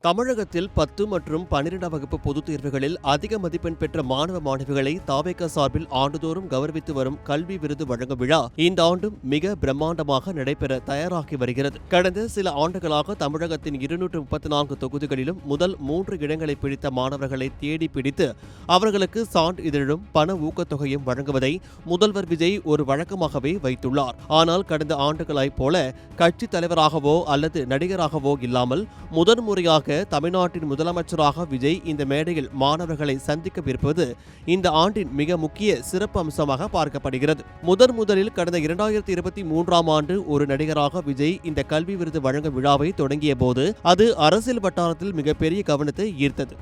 தமிழகத்தில் 10 மற்றும் 12ஆம் வகுப்பு பொதுத் தேர்வுகளில் அதிக மதிப்பெண் பெற்ற மாணவ மாணவிகளை தாவேகா சார்பில் ஆண்டுதோறும் கௌரவித்து வரும் கல்வி விருது வழங்கும் விழா இந்த ஆண்டும் மிக பிரம்மாண்டமாக நடைபெற தயாராகி வருகிறது. கடந்த சில ஆண்டுகளாக தமிழகத்தின் 234 தொகுதிகளிலும் முதல் 3 இடங்களை பிடித்த மாணவர்களை தேடி பிடித்து அவர்களுக்கு சான்றிதழும் பண ஊக்கத்தொகையும் வழங்குவதை முதல்வர் விஜய் ஒரு வழக்கமாகவே வைத்துள்ளார். ஆனால் கடந்த ஆண்டுகளைப் போல கட்சித் தலைவராகவோ அல்லது நடிகராகவோ இல்லாமல் முதன்முறையாக தமிழ்நாட்டின் முதலமைச்சராக விஜய் இந்த மேடையில் மாணவர்களை சந்திக்கவிருப்பது இந்த ஆண்டின் மிக முக்கிய சிறப்பு அம்சமாக பார்க்கப்படுகிறது. முதலில் கடந்த 2023ஆம் ஆண்டு ஒரு நடிகராக விஜய் இந்த கல்வி விருது வழங்கும் விழாவை தொடங்கிய போது அது அரசியல் வட்டாரத்தில் மிகப்பெரிய கவனத்தை ஈர்த்தது.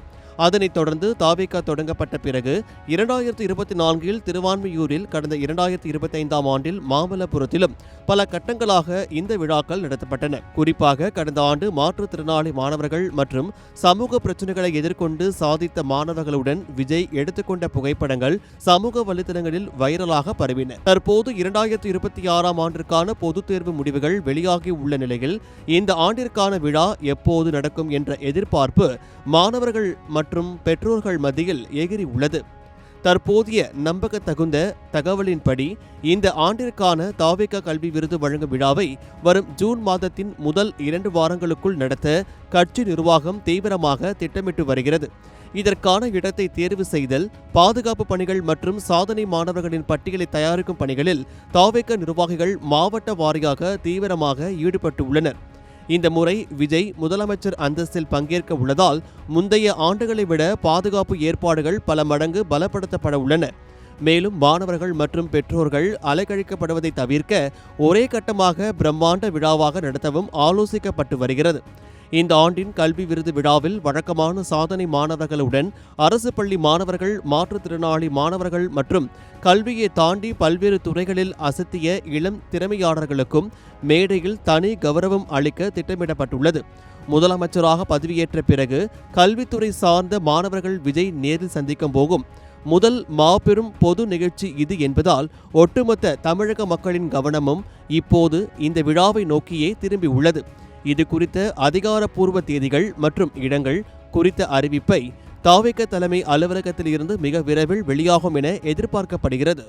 அதனைத் தொடர்ந்து தாவேகா தொடங்கப்பட்ட பிறகு 2024இல் திருவான்மியூரில், கடந்த 2025ஆம் ஆண்டில் மாமல்லபுரத்திலும் பல கட்டங்களாக இந்த விழாக்கள் நடத்தப்பட்டன. குறிப்பாக கடந்த ஆண்டு மாற்றுத்திறனாளி மாணவர்கள் மற்றும் சமூக பிரச்சினைகளை எதிர்கொண்டு சாதித்த மாணவர்களுடன் விஜய் எடுத்துக்கொண்ட புகைப்படங்கள் சமூக வலைதளங்களில் வைரலாக பரவின. தற்போது 2026ஆம் ஆண்டிற்கான பொதுத் தேர்வு முடிவுகள் வெளியாகி உள்ள நிலையில் இந்த ஆண்டிற்கான விழா எப்போது நடக்கும் என்ற எதிர்பார்ப்பு மாணவர்கள் மற்றும் பெற்றோர்கள் மத்தியில் எகிரி உள்ளது. தற்போதைய நம்பகத்தகுந்த தகவலின்படி இந்த ஆண்டிற்கான தாவேகா கல்வி விருது வழங்கும் விழாவை வரும் ஜூன் மாதத்தின் முதல் 2 வாரங்களுக்குள் நடத்த கட்சி நிர்வாகம் தீவிரமாக திட்டமிட்டு வருகிறது. இதற்கான இடத்தை தேர்வு செய்தல், பாதுகாப்பு பணிகள் மற்றும் சாதனை மாணவர்களின் பட்டியலை தயாரிக்கும் பணிகளில் தாவேகா நிர்வாகிகள் மாவட்ட வாரியாக தீவிரமாக ஈடுபட்டு உள்ளனர். இந்த முறை விஜய் முதலமைச்சர் அந்தஸ்தில் பங்கேற்க உள்ளதால் முந்தைய ஆண்டுகளை விட பாதுகாப்பு ஏற்பாடுகள் பல மடங்கு பலப்படுத்தப்பட உள்ளன. மேலும் மாணவர்கள் மற்றும் பெற்றோர்கள் அலைக்கழிக்கப்படுவதை தவிர்க்க ஒரே கட்டமாக பிரம்மாண்ட விழாவாக நடத்தவும் ஆலோசிக்கப்பட்டு வருகிறது. இந்த ஆண்டின் கல்வி விருது விழாவில் வழக்கமான சாதனை மாணவர்களுடன் அரசு பள்ளி மாணவர்கள், மாற்றுத்திறனாளி மாணவர்கள் மற்றும் கல்வியை தாண்டி பல்வேறு துறைகளில் அசத்திய இளம் திறமையாளர்களுக்கும் மேடையில் தனி கௌரவம் அளிக்க திட்டமிடப்பட்டுள்ளது. முதலமைச்சராக பதவியேற்ற பிறகு கல்வித்துறை சார்ந்த மாணவர்கள் விஜய் நேரில் சந்திக்கும் போகும் முதல் மாபெரும் பொது நிகழ்ச்சி இது என்பதால் ஒட்டுமொத்த தமிழக மக்களின் கவனமும் இப்போது இந்த விழாவை நோக்கியே திரும்பி உள்ளது. இது குறித்த அதிகாரப்பூர்வ தேதிகள் மற்றும் இடங்கள் குறித்த அறிவிப்பை தாவேகா தலைமை அலுவலகத்தில் இருந்து மிக விரைவில் வெளியாகும் என எதிர்பார்க்கப்படுகிறது.